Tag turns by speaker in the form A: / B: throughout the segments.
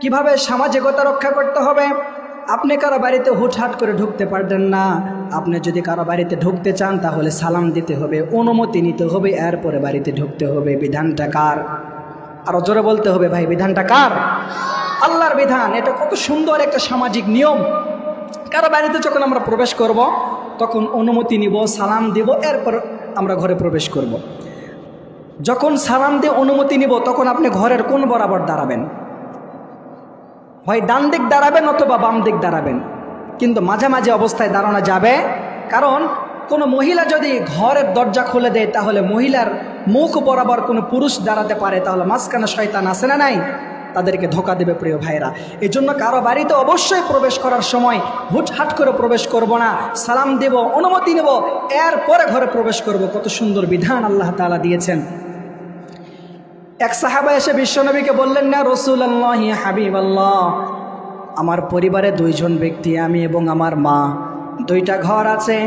A: কিভাবে সামাজিকতা রক্ষা করতে হবে। আপনি কারো বাড়িতে হুটহাট করে ঢুকতে পারবেন না। আপনি যদি কারো বাড়িতে ঢুকতে চান তাহলে সালাম দিতে হবে, অনুমতি নিতে হবে, এরপরে বাড়িতে ঢুকতে হবে। বিধানটা কার? আরো জোরে বলতে হবে ভাই, বিধানটা কার? আল্লাহর বিধান। এটা কত সুন্দর একটা সামাজিক নিয়ম। কারো বাড়িতে যখন আমরা প্রবেশ করব তখন অনুমতি নিব, সালাম দিব, এরপর আমরা ঘরে প্রবেশ করব। যখন সালাম দিয়ে অনুমতি নিব তখন আপনি ঘরের কোন বরাবর দাঁড়াবেন? হয় ডান দিক দাঁড়াবেন অথবা বাম দিক দাঁড়াবেন, কিন্তু মাঝামাঝি অবস্থায় দাঁড়ানো যাবে। কারণ কোনো মহিলা যদি ঘরের দরজা খুলে দেয় তাহলে মহিলার মুখ বরাবর কোনো পুরুষ দাঁড়াতে পারে, তাহলে মাঝখানে শয়তান আছে না নাই? তাদেরকে ধোকা দেবে প্রিয় ভাইরা। এই জন্য কারো বাড়িতে অবশ্যই প্রবেশ করার সময় হুটহাট করে প্রবেশ করব না, সালাম দেব, অনুমতি নেব, এরপরে ঘরে প্রবেশ করব। কত সুন্দর বিধান আল্লাহ তাআলা দিয়েছেন। এক সাহাবা এসে বিশ্বনবীকে বললেন, না রাসূলুল্লাহ, হাবিবাল্লাহ, আমার পরিবারে দুইজন ব্যক্তি, আমি এবং আমার মা। দুইটা ঘর আছে,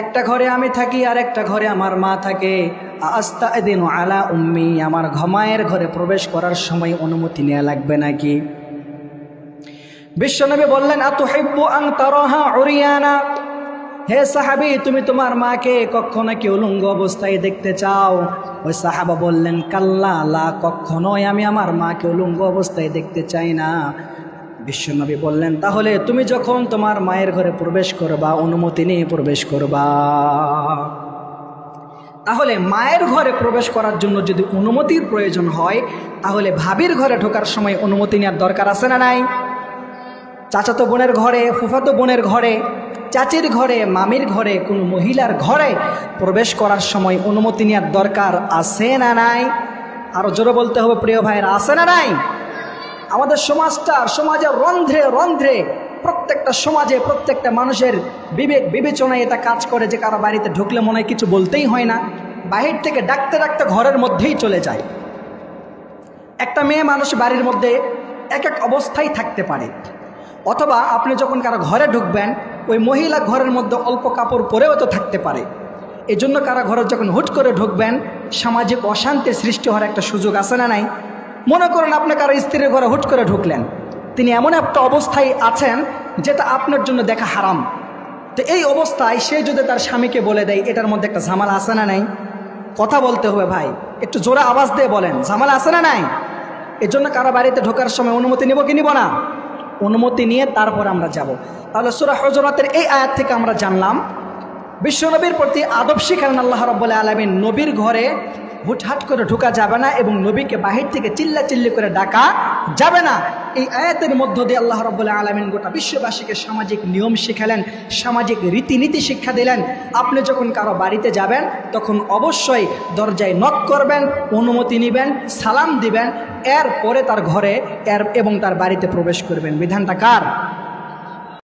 A: একটা ঘরে আমি থাকি আর একটা ঘরে আমার মা থাকে। আস্তাদিনু আলা উম্মি, আমার মায়ের ঘরে প্রবেশ করার সময় অনুমতি নেওয়া লাগবে নাকি? বিশ্বনবী বললেন, আতুহিব্বু আন তারাহা উরিয়ানা, হে সাহাবী, তুমি তোমার মাকে কখনো কি উলঙ্গ অবস্থায় দেখতে চাও? ওই সাহাবা বললেন, কাল্লা, লা, কখনোই আমি আমার মাকে উলঙ্গ অবস্থায় দেখতে চাই না। বিশ্বনবী বললেন, তাহলে তুমি যখন তোমার মায়ের ঘরে প্রবেশ করবা অনুমতি নিয়ে প্রবেশ করবা। তাহলে মায়ের ঘরে প্রবেশ করার জন্য যদি অনুমতির প্রয়োজন হয় তাহলে ভাবির ঘরে ঢোকার সময় অনুমতি নেওয়ার দরকার আছে না নাই? চাচাতো বোনের ঘরে, ফুফাতো বোনের ঘরে, চাচির ঘরে, মামির ঘরে, কোনো মহিলার ঘরে প্রবেশ করার সময় অনুমতি নেওয়ার দরকার আছে না নাই? আরো জোরে বলতে হবে প্রিয় ভাইয়েরা, আছে না নাই? আমাদের সমাজের রন্ধ্রে রন্ধ্রে, প্রত্যেকটা সমাজে, প্রত্যেকটা মানুষের বিবেক বিবেচনায় এটা কাজ করে যে কারো বাড়িতে ঢুকলে মনে হয় কিছু বলতেই হয় না, বাহির থেকে ডাকতে ডাকতে ঘরের মধ্যেই চলে যায়। একটা মেয়ে মানুষ বাড়ির মধ্যে এক এক অবস্থায় থাকতে পারে, অথবা আপনি যখন কারো ঘরে ঢুকবেন ওই মহিলা ঘরের মধ্যে অল্প কাপড় পরেও তো থাকতে পারে। এই জন্য কারো ঘরে যখন হুট করে ঢুকবেন সামাজিক অশান্তির সৃষ্টি হওয়ার একটা সুযোগ আছে না নাই? মনে করেন আপনি কারো স্ত্রীর ঘরে হুট করে ঢুকলেন, তিনি এমন একটা অবস্থায় আছেন যেটা আপনার জন্য দেখা হারাম। তো এই অবস্থায় সে যদি তার স্বামীকে বলে দেয়, এটার মধ্যে একটা ঝামেলা আছে না নাই? কথা বলতে হবে ভাই, একটু জোরে আওয়াজ দিয়ে বলেন, ঝামেলা আছে না নাই? এর জন্য কারো বাড়িতে ঢোকার সময় অনুমতি নিব কি নিব না? অনুমতি নিয়ে তারপর আমরা যাব। তাহলে সূরা হুজুরাতের এই আয়াত থেকে আমরা জানলাম বিশ্বনবীর প্রতি আদব শিখালেন আল্লাহ রাব্বুল আলামিন। নবীর ঘরে হুটহাট করে ঢোকা যাবে না এবং নবীকে বাহির থেকে চিল্লাচিল্লি করে ডাকা যাবে না। এই আয়াতের মধ্য দিয়ে আল্লাহ রাব্বুল আলামিন গোটা বিশ্ববাসীকে সামাজিক নিয়ম শিখালেন, সামাজিক রীতিনীতি শিক্ষা দিলেন। আপনি যখন কারো বাড়িতে যাবেন তখন অবশ্যই দরজায় নক করবেন, অনুমতি নেবেন, সালাম দিবেন, এরপরে তার ঘরে এবং তার বাড়িতে প্রবেশ করবেন। বিধানটা কার?